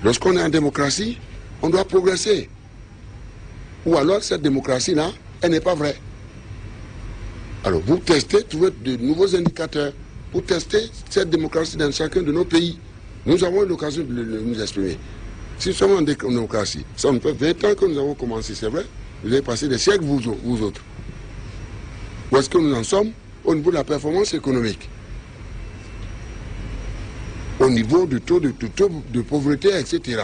Lorsqu'on est en démocratie, on doit progresser. Ou alors cette démocratie-là, elle n'est pas vraie. Alors vous testez, trouvez de nouveaux indicateurs pour tester cette démocratie dans chacun de nos pays. Nous avons eu l'occasion de nous exprimer. Si nous sommes en démocratie, ça nous fait 20 ans que nous avons commencé, c'est vrai. Vous avez passé des siècles, vous autres. Où est-ce que nous en sommes au niveau de la performance économique? Au niveau du taux de pauvreté, etc.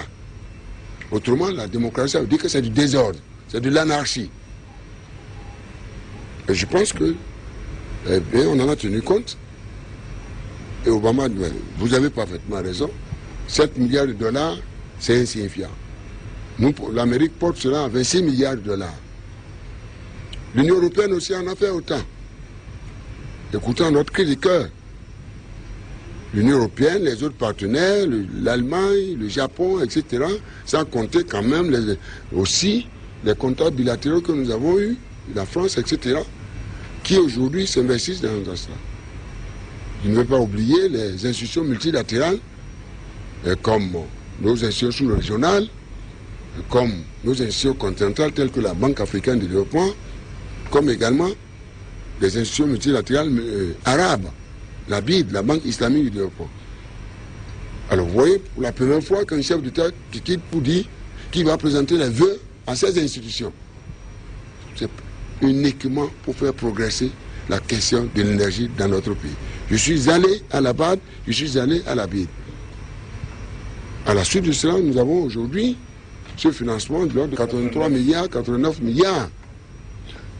Autrement, la démocratie, ça veut dire que c'est du désordre, c'est de l'anarchie. Et je pense que, on en a tenu compte. Et Obama, vous avez parfaitement raison, 7 milliards de dollars, c'est insignifiant. L'Amérique porte cela à 26 milliards de dollars. L'Union européenne aussi en a fait autant. Écoutons notre cri de cœur. L'Union européenne, les autres partenaires, l'Allemagne, le Japon, etc., sans compter quand même aussi les contrats bilatéraux que nous avons eus, la France, etc., qui aujourd'hui s'investissent dans cela. Je ne veux pas oublier les institutions multilatérales, comme nos institutions régionales, comme nos institutions continentales telles que la Banque africaine de développement, comme également les institutions multilatérales arabes, la Bible, la Banque islamique du développement. Alors vous voyez, pour la première fois qu'un chef d'État quitte pour dire qu'il va présenter les vœux à ces institutions. C'est uniquement pour faire progresser la question de l'énergie dans notre pays. Je suis allé à la BAD, je suis allé à la BID. À la suite de cela, nous avons aujourd'hui ce financement de l'ordre de 83 milliards, 89 milliards.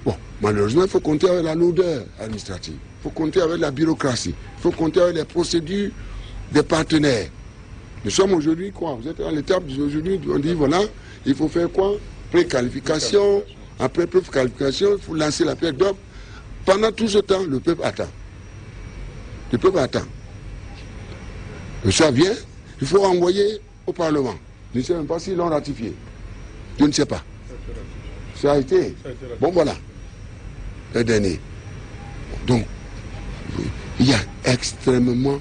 Bon, malheureusement, il faut compter avec la lourdeur administrative, il faut compter avec la bureaucratie, il faut compter avec les procédures des partenaires. Nous sommes aujourd'hui quoi? Vous êtes à l'étape d'aujourd'hui, on dit voilà, il faut faire quoi? Préqualification, après préqualification, il faut lancer la pierre d'offre. Pendant tout ce temps, le peuple attend. Le peuple attend. Et ça vient, il faut envoyer au Parlement. Je ne sais même pas s'ils l'ont ratifié. Je ne sais pas. Ça a été. Bon, voilà. Le dernier. Donc, il y a extrêmement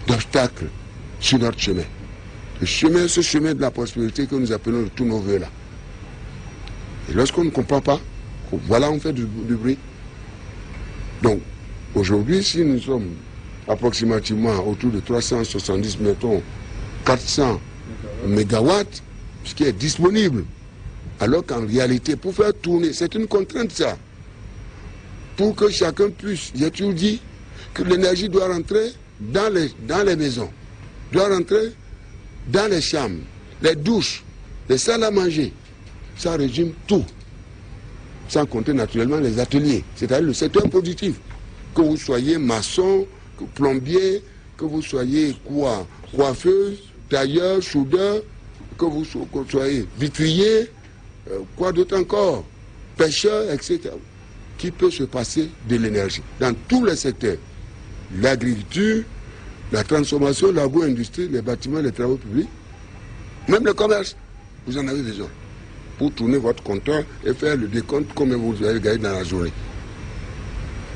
d'obstacles sur notre chemin. Ce chemin de la prospérité que nous appelons de tous nos voeux là. Et lorsqu'on ne comprend pas, voilà, on fait du bruit. Donc, aujourd'hui, si nous sommes approximativement autour de 370, mettons, 400 mégawatts, ce qui est disponible, alors qu'en réalité, pour faire tourner, c'est une contrainte ça. Pour que chacun puisse, j'ai toujours dit que l'énergie doit rentrer dans les maisons, doit rentrer dans les chambres, les douches, les salles à manger. Ça résume tout. Sans compter naturellement les ateliers, c'est-à-dire le secteur productif. Que vous soyez maçon, plombier, que vous soyez coiffeuse, tailleur, soudeur, que vous soyez vitrier, quoi d'autre encore, pêcheur, etc. Qui peut se passer de l'énergie dans tous les secteurs. L'agriculture, la transformation, l'agro-industrie, les bâtiments, les travaux publics, même le commerce, vous en avez besoin. Pour tourner votre compteur et faire le décompte combien vous avez gagné dans la journée.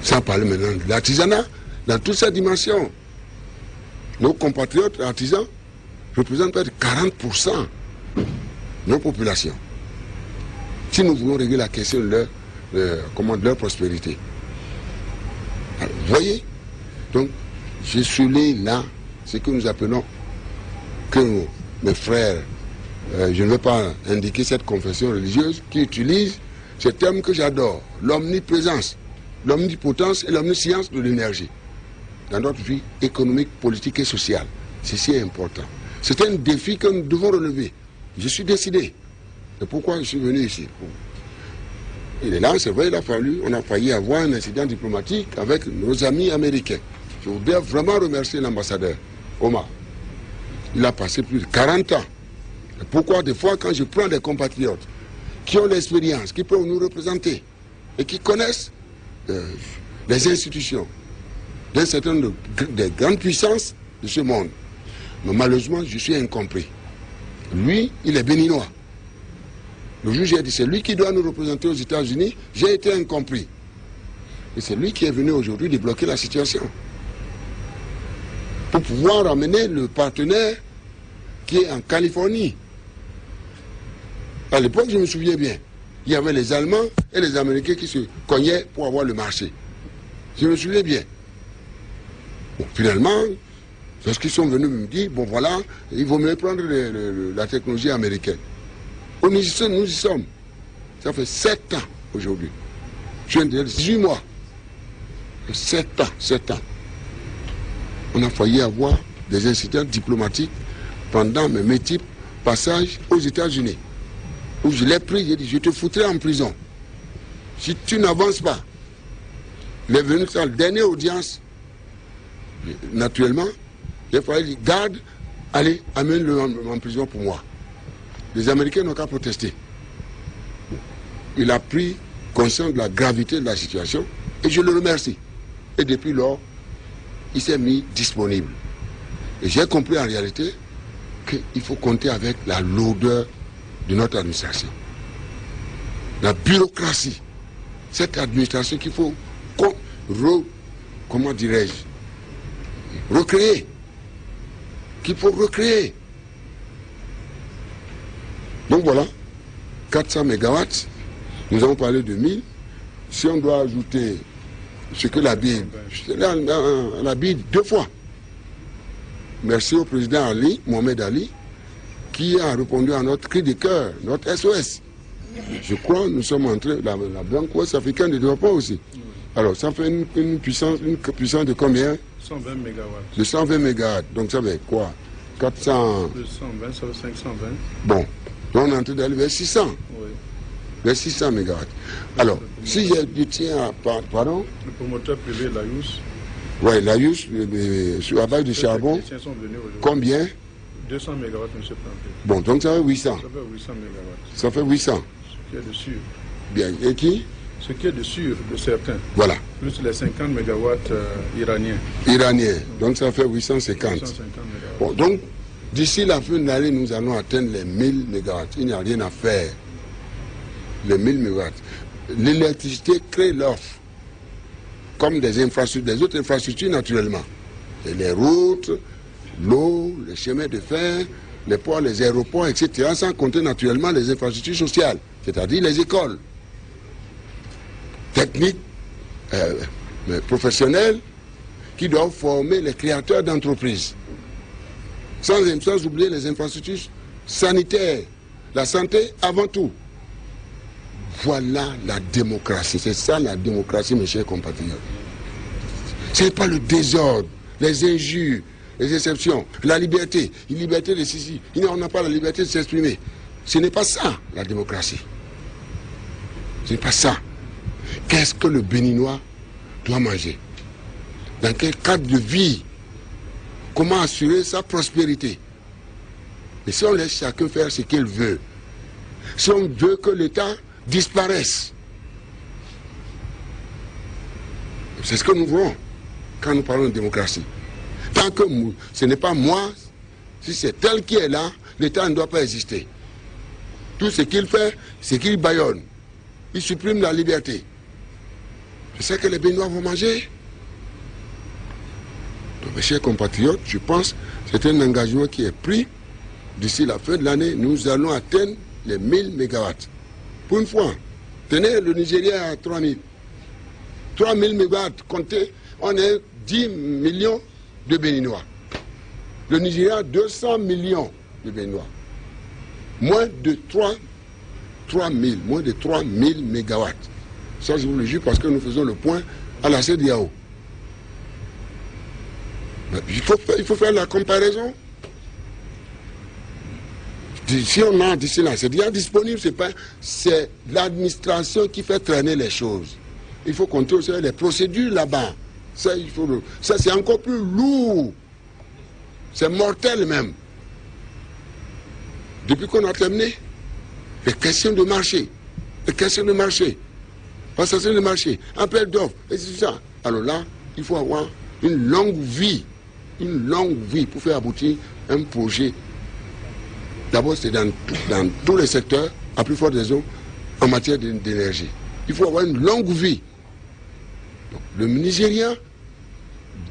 Sans parler maintenant de l'artisanat, dans toutes ces dimensions. Nos compatriotes artisans représentent près de 40% de nos populations. Si nous voulons régler la question de leur prospérité. Alors, vous voyez, donc, je suis là, ce que nous appelons, que mes frères, je ne veux pas indiquer cette confession religieuse qui utilise ce terme que j'adore, l'omniprésence, l'omnipotence et l'omniscience de l'énergie dans notre vie économique, politique et sociale. Ceci est important. C'est un défi que nous devons relever. Je suis décidé. Et pourquoi je suis venu ici? Il est là, c'est vrai, on a failli avoir un incident diplomatique avec nos amis américains. Je voudrais vraiment remercier l'ambassadeur Omar. Il a passé plus de 40 ans. Et pourquoi des fois, quand je prends des compatriotes qui ont l'expérience, qui peuvent nous représenter et qui connaissent les institutions d'un certain nombre de grandes puissances de ce monde, mais malheureusement, je suis incompris. Lui, il est béninois. Le juge a dit, c'est lui qui doit nous représenter aux États-Unis. J'ai été incompris. Et c'est lui qui est venu aujourd'hui débloquer la situation. Pour pouvoir amener le partenaire qui est en Californie. À l'époque, je me souviens bien, il y avait les Allemands et les Américains qui se cognaient pour avoir le marché. Je me souviens bien. Bon, finalement, lorsqu'ils sont venus me dire, bon voilà, il vaut mieux prendre la technologie américaine. Nous y sommes. Ça fait 7 ans aujourd'hui. Je viens de dire 18 mois. 7 ans. On a failli avoir des incidents diplomatiques pendant mes multiples passages aux États-Unis. Où je l'ai pris, j'ai dit, je te foutrai en prison. Si tu n'avances pas. Il est venu à la dernière audience. Naturellement, il fallait dire, garde, allez, amène-le en prison pour moi. Les Américains n'ont qu'à protester. Il a pris conscience de la gravité de la situation et je le remercie. Et depuis lors, il s'est mis disponible. Et j'ai compris en réalité qu'il faut compter avec la lourdeur de notre administration. La bureaucratie. Cette administration qu'il faut, comment dirais-je, recréer. Qu'il faut recréer. Donc voilà, 400 mégawatts, nous avons parlé de 1000. Si on doit ajouter ce que la Bible, deux fois. Merci au président Ali, Mohamed Ali, qui a répondu à notre cri de cœur, notre SOS. Je crois que nous sommes entrés, la Banque ouest africaine de développement aussi. Alors ça fait une puissance de combien? 120 mégawatts. De 120 mégawatts. Donc ça fait quoi? 400... 220, ça fait 520. Bon, donc on est en train d'aller vers 600. Oui. Vers 600 mégawatts. Alors, si je tiens à... Pardon? Le promoteur privé, l'AIUS. Oui, l'AIUS, sur la base de charbon, combien? 200 mégawatts, M. Planté. Bon, donc ça fait 800. Ça fait 800 mégawatts. Ça fait 800. Ce qui est de sûr. Bien, et qui? Ce qui est de sûr, de certains. Voilà. Plus les 50 mégawatts iraniens. Iraniens, donc ça fait 850. 850 mégawatts. Bon, donc, d'ici la fin de l'année, nous allons atteindre les 1000 mégawatts. Il n'y a rien à faire. Les 1000 mégawatts. L'électricité crée l'offre. Comme des infrastructures, des autres infrastructures naturellement. Et les routes, l'eau, les chemins de fer, les ports, les aéroports, etc. Sans compter naturellement les infrastructures sociales, c'est-à-dire les écoles, techniques, professionnelles, qui doivent former les créateurs d'entreprises. Sans oublier les infrastructures sanitaires, la santé avant tout. Voilà la démocratie. C'est ça la démocratie, mes chers compatriotes. Ce n'est pas le désordre, les injures, les exceptions, la liberté de ceci. On n'a pas la liberté de s'exprimer. Ce n'est pas ça, la démocratie. Ce n'est pas ça. Qu'est-ce que le Béninois doit manger? Dans quel cadre de vie? Comment assurer sa prospérité? Mais si on laisse chacun faire ce qu'il veut, si on veut que l'État disparaisse, c'est ce que nous voulons quand nous parlons de démocratie. Tant que ce n'est pas moi, si c'est tel qui est là, l'État ne doit pas exister. Tout ce qu'il fait, c'est qu'il bâillonne. Il supprime la liberté. C'est ça que les Béninois vont manger. Donc, mes chers compatriotes, je pense que c'est un engagement qui est pris. D'ici la fin de l'année, nous allons atteindre les 1000 mégawatts. Pour une fois, tenez le Nigeria à 3000. 3000 mégawatts, comptez, on est 10 millions de Béninois. Le Nigeria, 200 millions de Béninois. Moins de 3000 mégawatts. Ça, je vous le jure, parce que nous faisons le point à la CEDEAO. Il faut faire la comparaison. Si on a d'ici là, c'est déjà disponible, c'est l'administration qui fait traîner les choses. Il faut compter aussi les procédures là-bas. Ça, c'est encore plus lourd. C'est mortel même. Depuis qu'on a terminé, les questions de marché, passation de marché, appel d'offres, et c'est ça. Alors là, il faut avoir une longue vie pour faire aboutir un projet. D'abord, c'est dans tous les secteurs, à plus forte raison, en matière d'énergie. Il faut avoir une longue vie. Donc, le Nigeria,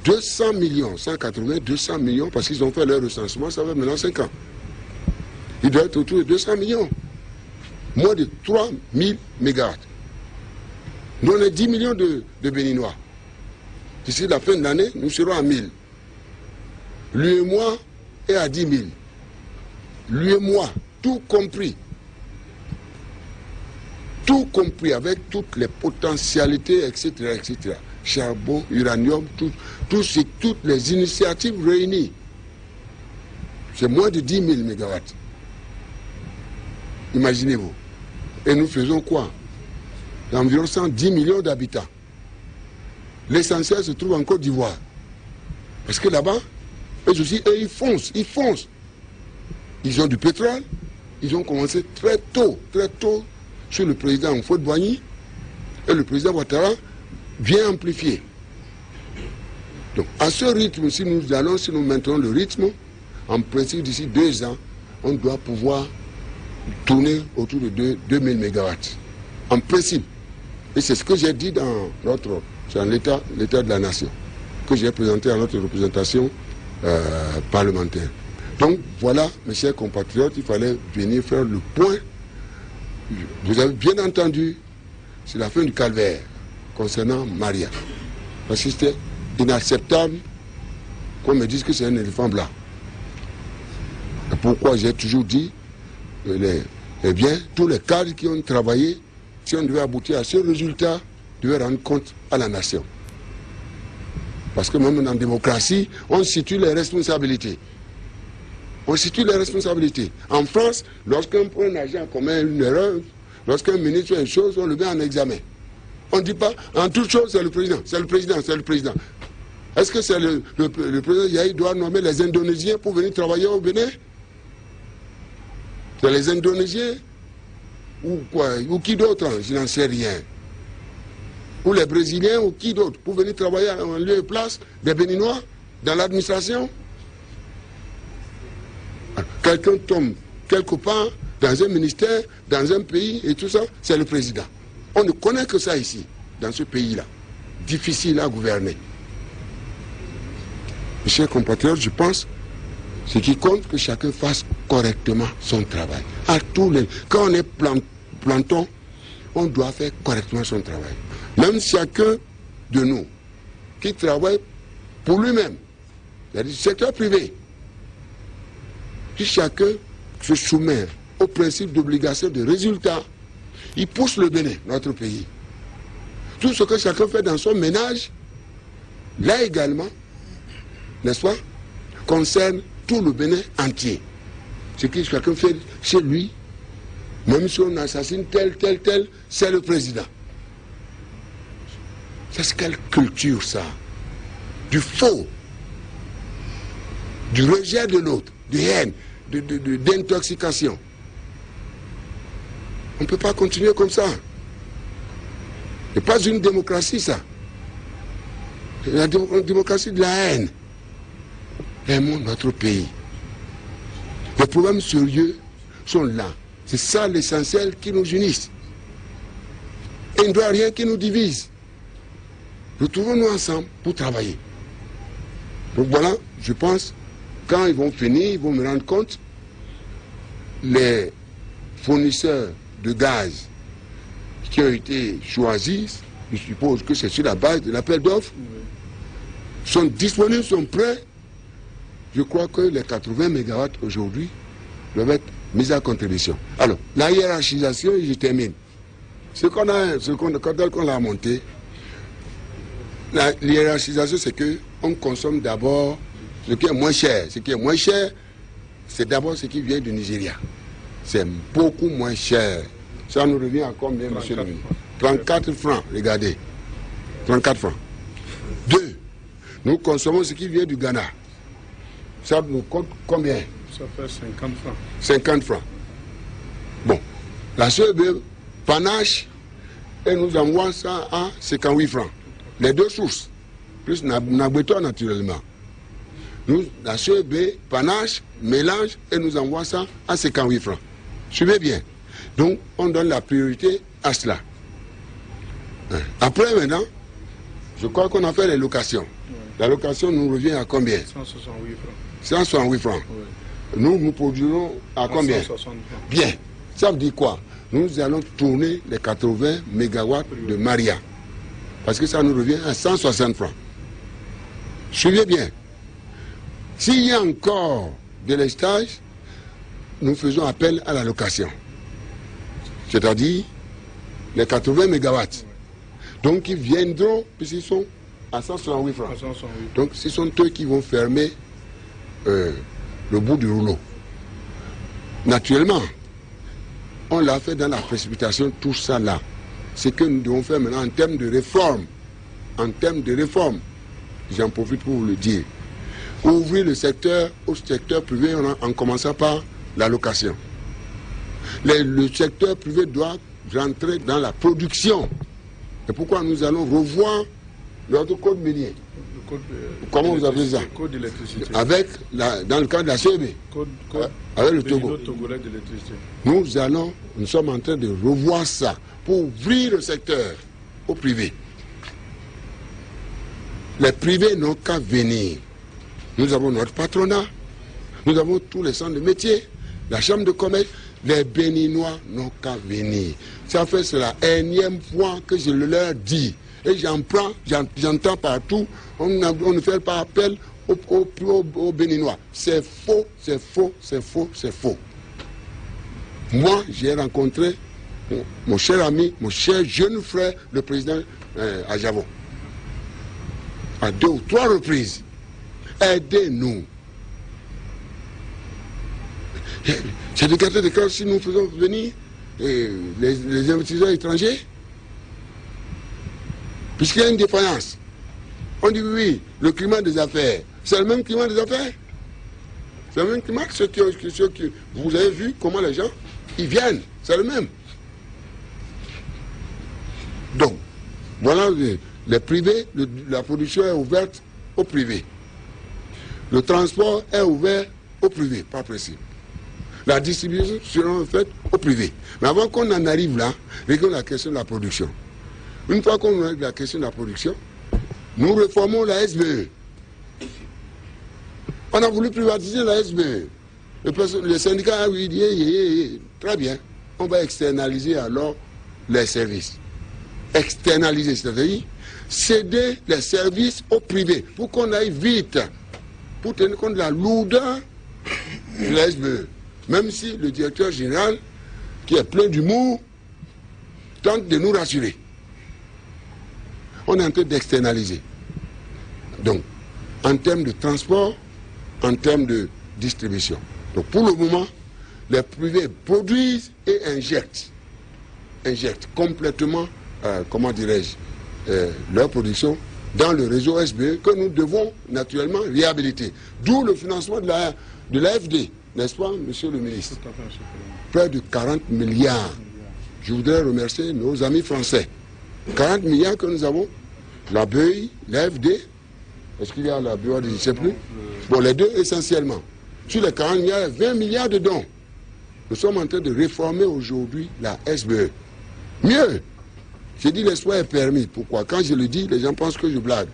200 millions, 180, 200 millions, parce qu'ils ont fait leur recensement, ça fait maintenant 5 ans. Il doit être autour de 200 millions. Moins de 3000 mégawatts. Nous, on est 10 millions de Béninois. D'ici la fin de l'année, nous serons à 1000. Lui et moi est à 10 000. Lui et moi, tout compris. Tout compris, avec toutes les potentialités, etc., etc. Charbon, uranium, toutes les initiatives réunies. C'est moins de 10 000 mégawatts. Imaginez-vous. Et nous faisons quoi? Environ 110 millions d'habitants. L'essentiel se trouve en Côte d'Ivoire. Parce que là-bas, eux aussi, ils foncent. Ils ont du pétrole. Ils ont commencé très tôt sur le président Houphouët-Boigny. Et le président Ouattara vient amplifier. Donc, à ce rythme, si nous maintenons le rythme, en principe, d'ici 2 ans, on doit pouvoir tourner autour de 2000 mégawatts. En principe. Et c'est ce que j'ai dit dans l'état de la nation, que j'ai présenté à notre représentation parlementaire. Donc voilà, mes chers compatriotes, il fallait venir faire le point. Vous avez bien entendu, c'est la fin du calvaire concernant Maria. Parce que c'était inacceptable qu'on me dise que c'est un éléphant blanc. Et pourquoi j'ai toujours dit, eh bien, tous les cadres qui ont travaillé, si on devait aboutir à ce résultat, devaient rendre compte à la nation. Parce que même en démocratie, on situe les responsabilités. On situe les responsabilités. En France, lorsqu'un prend un agent commet une erreur, lorsqu'un ministre fait une chose, on le met en examen. On ne dit pas, en toute chose, c'est le président, c'est le président, c'est le président. Est-ce que c'est le président Yahi doit nommer les Indonésiens pour venir travailler au Bénin? C'est les Indonésiens? Ou quoi? Ou qui d'autre? Je n'en sais rien. Ou les Brésiliens, ou qui d'autre? Pour venir travailler en lieu et place des Béninois dans l'administration? Quelqu'un tombe quelque part dans un ministère, dans un pays et tout ça, c'est le président. On ne connaît que ça ici, dans ce pays-là. Difficile à gouverner. Mes chers compatriotes, je pense, ce qui compte, que chacun fasse correctement son travail. Quand on est planton, on doit faire correctement son travail. Même chacun de nous qui travaille pour lui-même, c'est-à-dire du secteur privé, si chacun se soumet au principe d'obligation de résultat, il pousse le Bénin, notre pays. Tout ce que chacun fait dans son ménage, là également, n'est-ce pas, concerne tout le Bénin entier. Ce que chacun fait chez lui, même si on assassine tel, c'est le président. C'est quelle culture ça? Du faux, du rejet de l'autre, de haine, d'intoxication. On ne peut pas continuer comme ça. Ce n'est pas une démocratie, ça. C'est la démocratie de la haine. Aimons notre pays. Les problèmes sérieux sont là. C'est ça l'essentiel qui nous unisse. Et il ne doit rien qui nous divise. Retrouvons-nous ensemble pour travailler. Donc voilà, je pense, quand ils vont finir, ils vont me rendre compte, les fournisseurs de gaz qui ont été choisis, je suppose que c'est sur la base de l'appel d'offres, sont disponibles, sont prêts. Je crois que les 80 mégawatts aujourd'hui doivent être mis à contribution. Alors, la hiérarchisation, je termine. Quand on l'a monté, la hiérarchisation, c'est qu'on consomme d'abord ce qui est moins cher. Ce qui est moins cher, c'est d'abord ce qui vient du Nigeria. C'est beaucoup moins cher. Ça nous revient à combien, monsieur le ministre? 34 francs, regardez. 34 francs. 2. Nous consommons ce qui vient du Ghana. Ça nous coûte combien? Ça fait 50 francs. 50 francs. Bon. La CEB panache et nous envoie ça à 58 francs. Les deux sources. Plus Nagbeto naturellement. La CEB panache, mélange et nous envoie ça à 58 francs. Suivez bien. Donc, on donne la priorité à cela. Après, maintenant, je crois qu'on a fait les locations. La location nous revient à combien? 168 francs. 168 francs. Oui. nous produirons à combien? 160 francs. Bien. Ça veut dire quoi? Nous allons tourner les 80 mégawatts de Maria. Parce que ça nous revient à 160 francs. Suivez bien. S'il y a encore de l'estage, nous faisons appel à la location. C'est-à-dire les 80 mégawatts. Donc ils viendront, puisqu'ils sont à 168 francs. 168. Donc ce sont eux qui vont fermer le bout du rouleau. Naturellement, on l'a fait dans la précipitation, tout ça là. Ce que nous devons faire maintenant en termes de réforme. En termes de réforme, j'en profite pour vous le dire. Ouvrir le secteur au secteur privé en commençant par la location. Le secteur privé doit rentrer dans la production. Et pourquoi nous allons revoir notre code minier. Comment vous appelez ça? Code d'électricité. Avec dans le cadre de la CEB. Avec le Togo. Nous sommes en train de revoir ça pour ouvrir le secteur au privé. Les privés n'ont qu'à venir. Nous avons notre patronat, nous avons tous les centres de métier, la chambre de commerce. Les Béninois n'ont qu'à venir. Ça fait c'est la énième fois que je le leur dis. Et j'entends partout, on ne fait pas appel aux Béninois. C'est faux, c'est faux, c'est faux, c'est faux. Moi, j'ai rencontré mon cher ami, mon cher jeune frère, le président Ajavo. À 2 ou 3 reprises. Aidez-nous. C'est de quartier de cas si nous faisons venir les investisseurs étrangers. Puisqu'il y a une défaillance. On dit oui, le climat des affaires. C'est le même climat des affaires. C'est le même climat que ceux que vous avez vu comment les gens, ils viennent. C'est le même. Donc, voilà les privés, la production est ouverte au privé. Le transport est ouvert au privé, pas précis. La distribution sera faite au privé. Mais avant qu'on en arrive là, réglons la question de la production. Une fois qu'on règle la question de la production, nous réformons la SBE. On a voulu privatiser la SBE. Le syndicat a dit, très bien, on va externaliser alors les services. Externaliser, c'est-à-dire céder les services au privé pour qu'on aille vite, pour tenir compte de la lourdeur de la SBE. Même si le directeur général, qui est plein d'humour, tente de nous rassurer. On est en train d'externaliser. Donc, en termes de transport, en termes de distribution. Donc, pour le moment, les privés produisent et injectent complètement, comment dirais-je, leur production dans le réseau SBE que nous devons naturellement réhabiliter. D'où le financement de l'AFD, n'est-ce pas, monsieur le ministre? Près de 40 milliards. Je voudrais remercier nos amis français. 40 milliards que nous avons, la BEI, l'AFD, est-ce qu'il y a la BEI, je ne sais plus? Bon, les deux essentiellement. Sur les 40 milliards, 20 milliards de dons. Nous sommes en train de réformer aujourd'hui la SBE. Mieux, j'ai dit l'espoir est permis. Pourquoi? Quand je le dis, les gens pensent que je blague.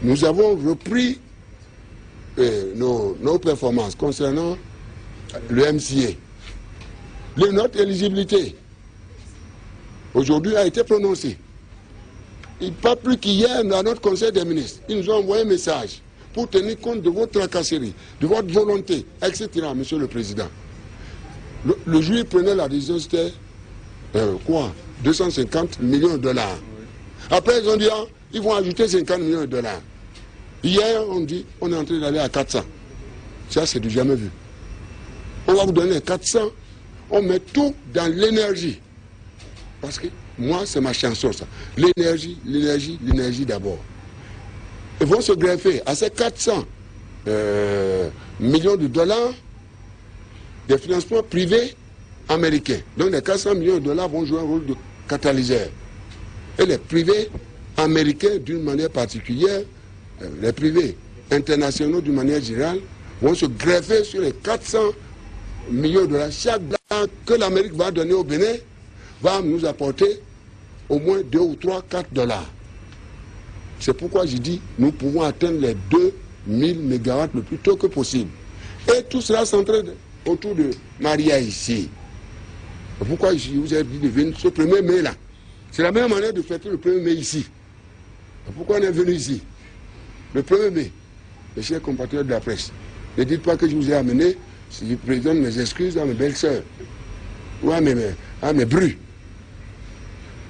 Nous avons repris nos performances concernant le MCA. Notre éligibilité aujourd'hui a été prononcée. Pas plus qu'hier, dans notre conseil des ministres, ils nous ont envoyé un message pour tenir compte de votre tracasserie, de votre volonté, etc., monsieur le président. Le juge prenait la décision, c'était quoi? 250 millions de dollars. Après, ils ont dit, ah, ils vont ajouter 50 millions de dollars. Hier, on dit, on est en train d'aller à 400. Ça, c'est du jamais vu. On va vous donner 400, on met tout dans l'énergie. Parce que moi, c'est ma chanson, ça. L'énergie, l'énergie, l'énergie d'abord. Ils vont se greffer à ces 400 millions de dollars des financements privés américains. Donc les 400 millions de dollars vont jouer un rôle de catalyseur. Et les privés américains, d'une manière particulière, les privés internationaux, d'une manière générale, vont se greffer sur les 400 millions de dollars. Chaque dollar que l'Amérique va donner au Bénin va nous apporter au moins 2 ou 3, 4 dollars. C'est pourquoi je dis nous pouvons atteindre les 2000 mégawatts le plus tôt que possible. Et tout cela s'entraîne autour de Maria ici. Pourquoi vous avez dit de venir ce 1er mai là? C'est la même manière de fêter le 1er mai ici. Pourquoi on est venu ici? Le 1er mai, mes chers compatriotes de la presse, ne dites pas que je vous ai amené, si je présente mes excuses à mes belles-sœurs, ou à mes brus.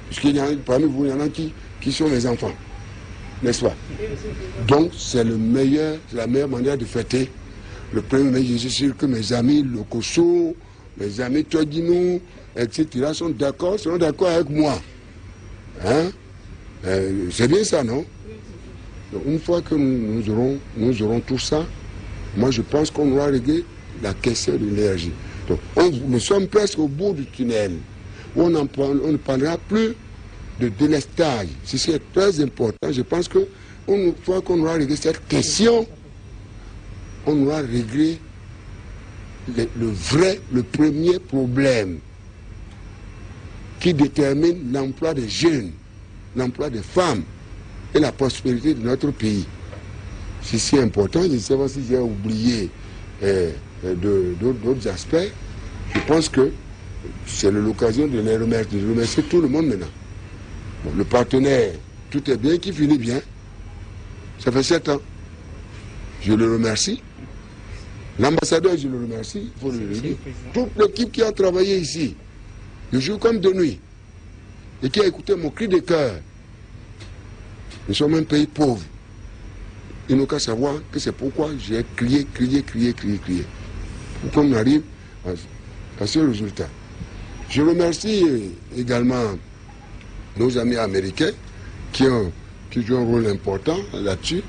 Puisqu'il y en a parmi vous, il y en a qui sont mes enfants. N'est-ce pas? Donc, c'est la meilleure manière de fêter le 1er mai. Je suis sûr que mes amis Lokoso, mes amis Todino, etc. seront d'accord avec moi. Hein? C'est bien ça, non? Donc, une fois que nous aurons tout ça, moi je pense qu'on aura réglé la question de l'énergie. Donc, nous sommes presque au bout du tunnel, où on ne parlera plus de délestage. Ceci est très important. Je pense que une fois qu'on aura réglé cette question, on aura réglé le premier problème qui détermine l'emploi des jeunes, l'emploi des femmes et la prospérité de notre pays. C'est si important. Je ne sais pas si j'ai oublié d'autres aspects. Je pense que c'est l'occasion de les remercier, de remercier tout le monde maintenant. Bon, le partenaire, tout est bien, qui finit bien. Ça fait 7 ans. Je le remercie. L'ambassadeur, je le remercie. Il faut le dire. Toute l'équipe qui a travaillé ici, de jour comme de nuit, et qui a écouté mon cri de cœur. Nous sommes un pays pauvre. Il n'ont qu'à savoir que c'est pourquoi j'ai crié. Pour qu'on arrive à ce résultat. Je remercie également nos amis américains qui jouent un rôle important là-dessus.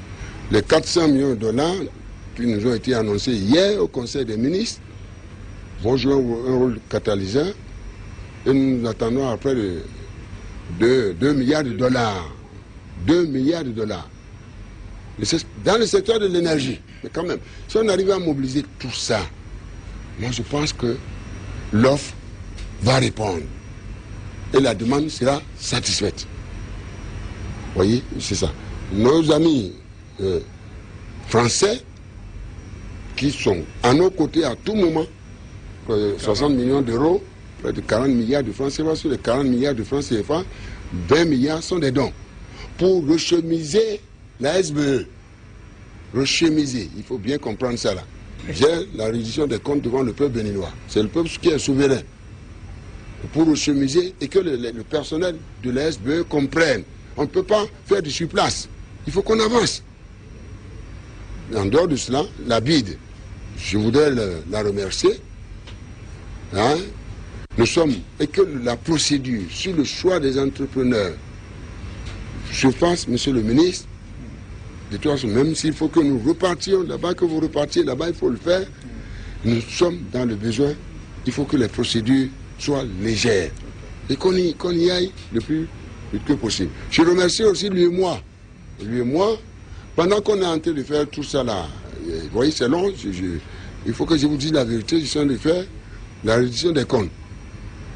Les 400 millions de dollars qui nous ont été annoncés hier au Conseil des ministres vont jouer un rôle catalyseur. Et nous attendons après 2 milliards de dollars. 2 milliards de dollars. Dans le secteur de l'énergie. Mais quand même, si on arrive à mobiliser tout ça, moi je pense que l'offre va répondre. Et la demande sera satisfaite. Vous voyez, c'est ça. Nos amis français qui sont à nos côtés à tout moment, 60 millions d'euros, près de 40 milliards de francs CFA, sur les 40 milliards de francs CFA, 20 milliards sont des dons. Pour rechemiser la SBE. Rechemiser, il faut bien comprendre ça là. J'ai la reddition des comptes devant le peuple béninois. C'est le peuple qui est souverain. Pour rechemiser et que le personnel de la SBE comprenne. On ne peut pas faire du surplace. Il faut qu'on avance. En dehors de cela, la BID, je voudrais la remercier. Hein? Nous sommes, et que la procédure sur le choix des entrepreneurs se fasse, monsieur le ministre, de toute façon, même s'il faut que nous repartions là-bas, que vous repartiez là-bas, il faut le faire. Nous sommes dans le besoin. Il faut que les procédures soient légères et qu'on y aille le plus vite que possible. Je remercie aussi l'UEMOA. L'UEMOA, pendant qu'on est en train de faire tout ça là, vous voyez, c'est long, il faut que je vous dise la vérité, je suis en train de faire la reddition des comptes.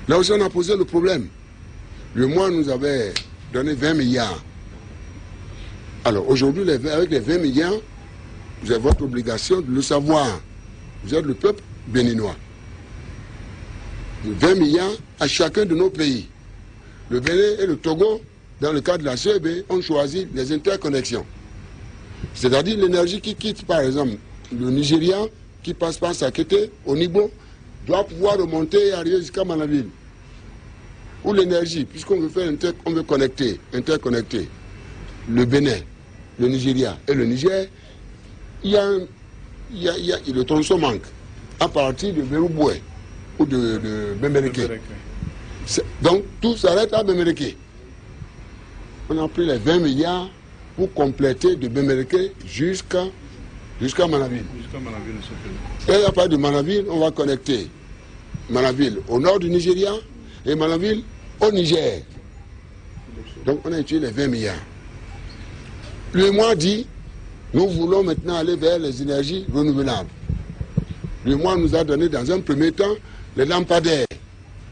Là aussi, on a posé le problème. L'UEMOA nous avait donné 20 milliards. Alors aujourd'hui, avec les 20 milliards, vous avez votre obligation de le savoir. Vous êtes le peuple béninois. 20 milliards à chacun de nos pays. Le Bénin et le Togo, dans le cadre de la CEB, ont choisi les interconnexions. C'est-à-dire l'énergie qui quitte, par exemple, le Nigeria, qui passe par Sakété, au Nibo, doit pouvoir remonter et arriver jusqu'à Manaville. Ou l'énergie, puisqu'on veut faire on veut interconnecter le Bénin, le Nigeria et le Niger, le tronçon manque à partir de Berouboué ou de Bembereke. Donc tout s'arrête à Bembereke. On a pris les 20 milliards pour compléter de Bembereke jusqu'à Manaville. Et à partir de Manaville, on va connecter Manaville au nord du Nigeria et Manaville au Niger. Donc on a utilisé les 20 milliards. L'UEMOA dit, nous voulons maintenant aller vers les énergies renouvelables. L'UEMOA nous a donné dans un premier temps les lampadaires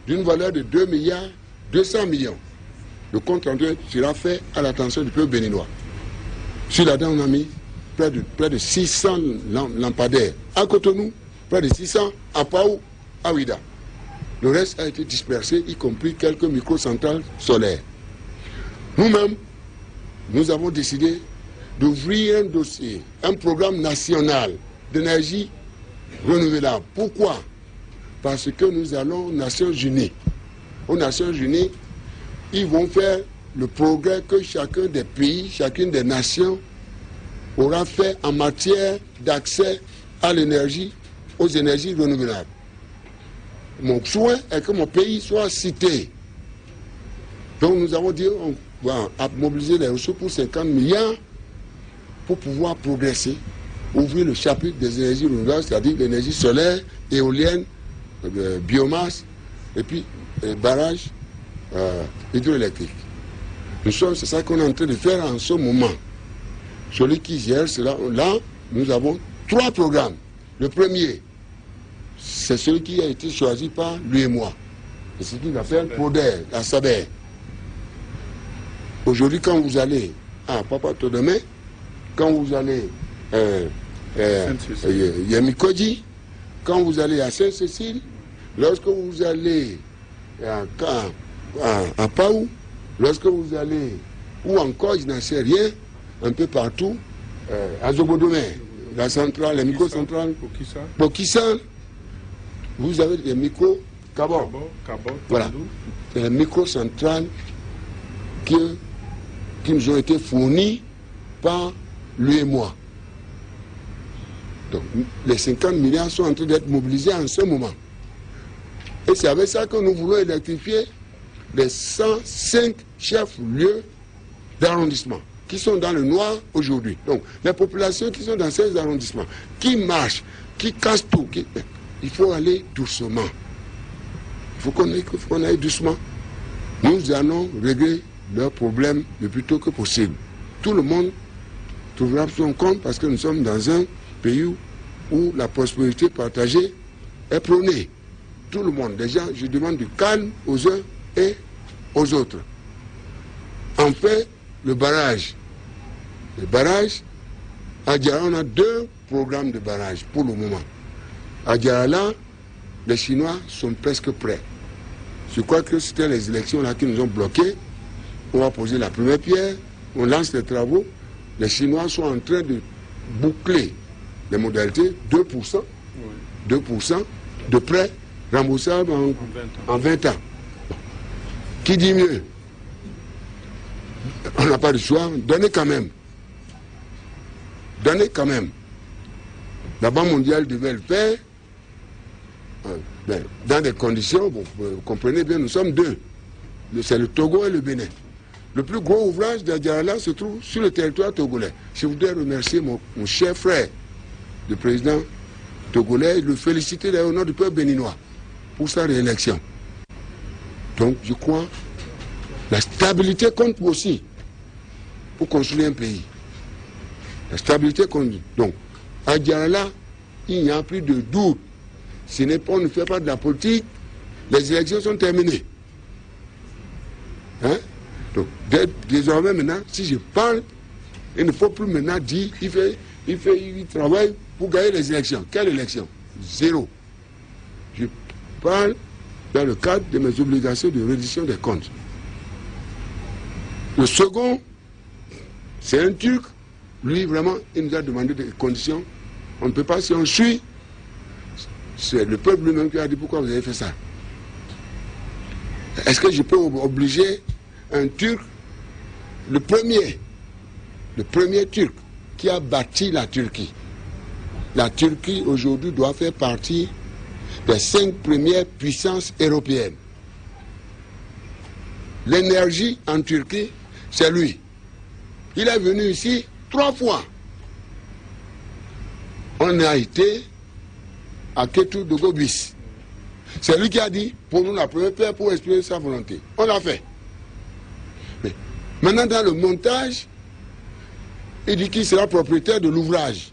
d'une valeur de 2 milliards 200 millions. Le compte rendu sera fait à l'attention du peuple béninois. Sur la dent, on a mis près de 600 lampadaires. À Cotonou, près de 600, à Pau, à Ouida. Le reste a été dispersé, y compris quelques microcentrales solaires. Nous-mêmes, nous avons décidé d'ouvrir un dossier, un programme national d'énergie renouvelable. Pourquoi? Parce que nous allons aux Nations Unies. Aux Nations Unies, ils vont faire le progrès que chacun des pays, chacune des nations aura fait en matière d'accès à l'énergie, aux énergies renouvelables. Mon souhait est que mon pays soit cité. Donc nous avons dit on va mobiliser les ressources pour 50 milliards pour pouvoir progresser, ouvrir le chapitre des énergies renouvelables, c'est-à-dire l'énergie solaire, éolienne, biomasse, et puis barrages hydroélectriques. C'est ça qu'on est en train de faire en ce moment. Celui qui gère cela, là, nous avons 3 programmes. Le premier, c'est celui qui a été choisi par lui et moi. C'est ce qu'il appelle PRODER, la SABER. Aujourd'hui, quand vous allez à Papa Todemé, quand vous allez Yamikoji, quand vous allez à Sainte-Cécile, lorsque vous allez à Pau, lorsque vous allez, ou encore, je n'en sais rien, un peu partout, à Zogodomé, la centrale, la microcentrale, Bokissa, vous avez des micros, Kabo, voilà, les microcentrales qui nous ont été fournies par lui et moi. Donc, les 50 milliards sont en train d'être mobilisés en ce moment. Et c'est avec ça que nous voulons électrifier les 105 chefs-lieux d'arrondissement qui sont dans le noir aujourd'hui. Donc, les populations qui sont dans ces arrondissements, qui marchent, qui cassent tout, il faut aller doucement. Il faut qu'on aille doucement. Nous allons régler leurs problèmes le plus tôt que possible. Tout le monde trouvera son compte parce que nous sommes dans un pays où la prospérité partagée est prônée. Tout le monde. Déjà, je demande du calme aux uns et aux autres. En fait, le barrage. Le barrage, à Diara, on a 2 programmes de barrage pour le moment. À Diara, là, les Chinois sont presque prêts. Je crois que c'était les élections là qui nous ont bloqués. On va poser la première pierre, on lance les travaux. Les Chinois sont en train de boucler les modalités, 2%, 2% de prêts remboursables en 20 ans. Qui dit mieux? On n'a pas de choix, donnez quand même. Donnez quand même. La Banque mondiale devait le faire, dans des conditions, vous comprenez bien, nous sommes 2. C'est le Togo et le Bénin. Le plus gros ouvrage d'Adiala se trouve sur le territoire togolais. Je voudrais remercier mon cher frère, le président togolais, et le féliciter au nom du peuple béninois pour sa réélection. Donc, je crois, la stabilité compte aussi pour construire un pays. La stabilité compte. Donc, à Diarala, il n'y a plus de doute. On ne fait pas de la politique, les élections sont terminées. Hein? Donc, désormais maintenant, si je parle, il ne faut plus maintenant dire il travaille pour gagner les élections. Quelle élection? 0. Je parle dans le cadre de mes obligations de reddition des comptes. Le second, c'est un Turc. Lui, vraiment, il nous a demandé des conditions. On ne peut pas, si on suit, c'est le peuple lui-même qui a dit pourquoi vous avez fait ça. Est-ce que je peux obliger un Turc, le premier Turc qui a bâti la Turquie? La Turquie aujourd'hui doit faire partie des 5 premières puissances européennes. L'énergie en Turquie, c'est lui. Il est venu ici 3 fois. On a été à Ketou de Gobis. C'est lui qui a dit, pour nous la première pierre pour exprimer sa volonté. On l'a fait. Mais maintenant dans le montage, il dit qu'il sera propriétaire de l'ouvrage.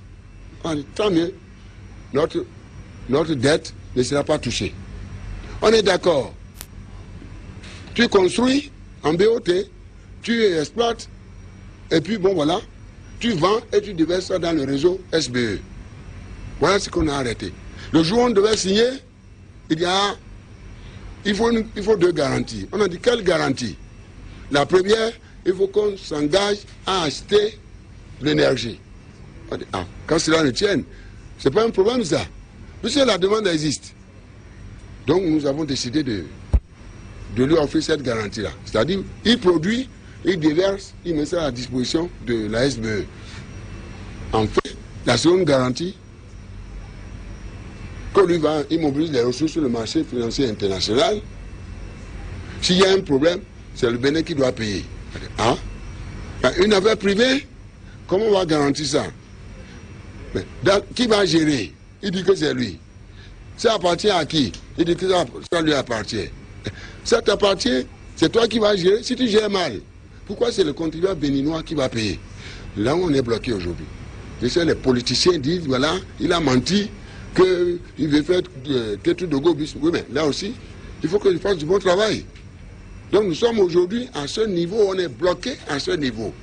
Tant mieux, notre dette ne sera pas touchée. On est d'accord. Tu construis en BOT, tu exploites, et puis bon voilà, tu vends et tu déverses ça dans le réseau SBE. Voilà ce qu'on a arrêté. Le jour où on devait signer, il faut 2 garanties. On a dit quelle garantie? La première, il faut qu'on s'engage à acheter l'énergie. Quand cela ne tienne, ce n'est pas un problème ça. Puisque la demande existe. Donc nous avons décidé de lui offrir cette garantie-là. C'est-à-dire, il produit, il déverse, il met ça à la disposition de la SBE. En fait, la seconde garantie, que lui va immobiliser les ressources sur le marché financier international. S'il y a un problème, c'est le Bénin qui doit payer. Hein? Une affaire privée, comment on va garantir ça? Mais, qui va gérer? Il dit que c'est lui. Ça appartient à qui? Il dit que ça lui appartient. Ça t'appartient, c'est toi qui vas gérer. Si tu gères mal, pourquoi c'est le contribuable béninois qui va payer? Là où on est bloqué aujourd'hui. Les politiciens disent, voilà, il a menti, qu'il veut faire Ketu Dogo bis. Oui, mais là aussi, il faut qu'il fasse du bon travail. Donc nous sommes aujourd'hui à ce niveau, on est bloqué à ce niveau.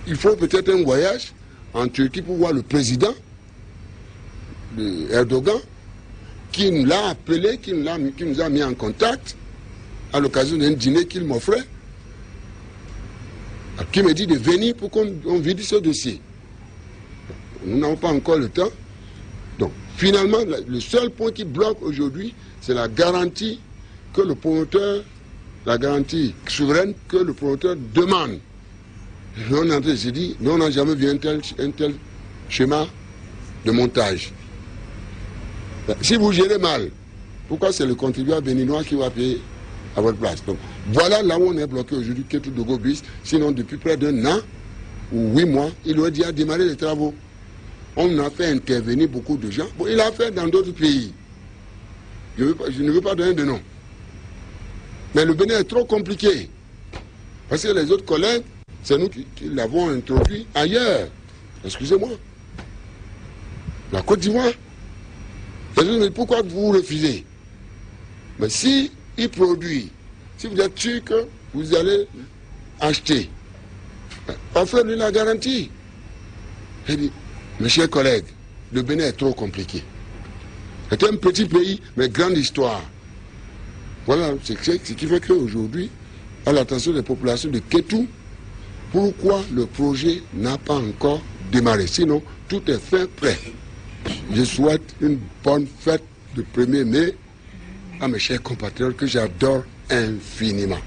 Il faut peut-être un voyage en Turquie pour voir le président Erdogan, qui nous l'a appelé, qui nous a mis en contact à l'occasion d'un dîner qu'il m'offrait, qui me dit de venir pour qu'on vide ce dossier. Nous n'avons pas encore le temps. Donc, finalement, le seul point qui bloque aujourd'hui, c'est la garantie que le promoteur, la garantie souveraine que le promoteur demande. J'ai dit, nous on n'a jamais vu un tel schéma de montage. Si vous gérez mal, pourquoi c'est le contribuable béninois qui va payer à votre place? Donc, voilà là où on est bloqué aujourd'hui, Ketu Dogo bis. Sinon, depuis près d'1 an ou 8 mois, il aurait déjà démarré les travaux. On a fait intervenir beaucoup de gens. Bon, il a fait dans d'autres pays. Je ne veux pas donner de nom. Mais le Bénin est trop compliqué. Parce que les autres collègues, c'est nous qui l'avons introduit ailleurs. Excusez-moi. La Côte d'Ivoire. Mais pourquoi vous refusez? Mais si il produit, si vous êtes sûr que vous allez acheter, offrez-lui la garantie. J'ai dit, mes chers collègues, le Bénin est trop compliqué. C'est un petit pays, mais grande histoire. Voilà ce qui fait qu'aujourd'hui, à l'attention des populations de Ketu, pourquoi le projet n'a pas encore démarré? Sinon, tout est fait prêt. Je souhaite une bonne fête de 1er mai à mes chers compatriotes que j'adore infiniment.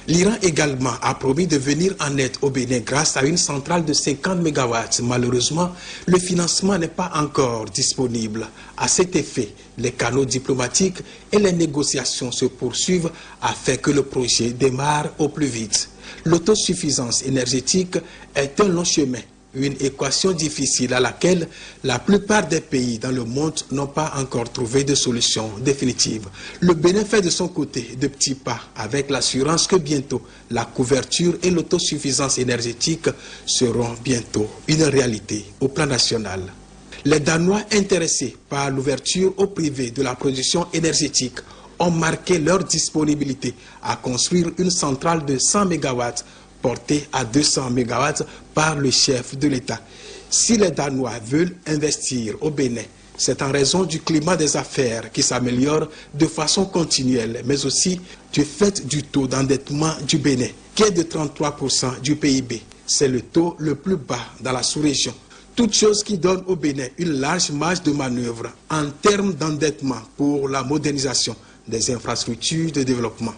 L'Iran également a promis de venir en aide au Bénin grâce à une centrale de 50 MW. Malheureusement, le financement n'est pas encore disponible. À cet effet, les canaux diplomatiques et les négociations se poursuivent afin que le projet démarre au plus vite. L'autosuffisance énergétique est un long chemin, une équation difficile à laquelle la plupart des pays dans le monde n'ont pas encore trouvé de solution définitive. Le Bénin fait de son côté de petits pas avec l'assurance que bientôt la couverture et l'autosuffisance énergétique seront bientôt une réalité au plan national. Les Danois intéressés par l'ouverture au privé de la production énergétique ont marqué leur disponibilité à construire une centrale de 100 MW porté à 200 MW par le chef de l'État. Si les Danois veulent investir au Bénin, c'est en raison du climat des affaires qui s'améliore de façon continuelle, mais aussi du fait du taux d'endettement du Bénin, qui est de 33% du PIB. C'est le taux le plus bas dans la sous-région. Toute chose qui donne au Bénin une large marge de manœuvre en termes d'endettement pour la modernisation des infrastructures de développement.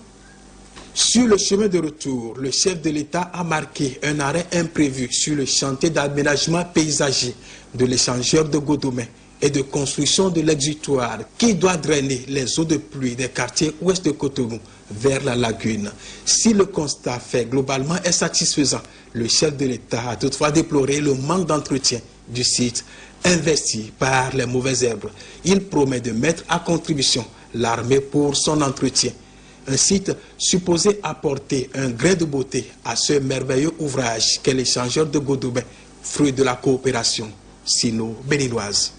Sur le chemin de retour, le chef de l'État a marqué un arrêt imprévu sur le chantier d'aménagement paysager de l'échangeur de Godomé et de construction de l'exutoire qui doit drainer les eaux de pluie des quartiers ouest de Cotonou vers la lagune. Si le constat fait globalement est satisfaisant, le chef de l'État a toutefois déploré le manque d'entretien du site investi par les mauvaises herbes. Il promet de mettre à contribution l'armée pour son entretien. Un site supposé apporter un grain de beauté à ce merveilleux ouvrage qu'est l'échangeur de Godomé, fruit de la coopération sino-béninoise.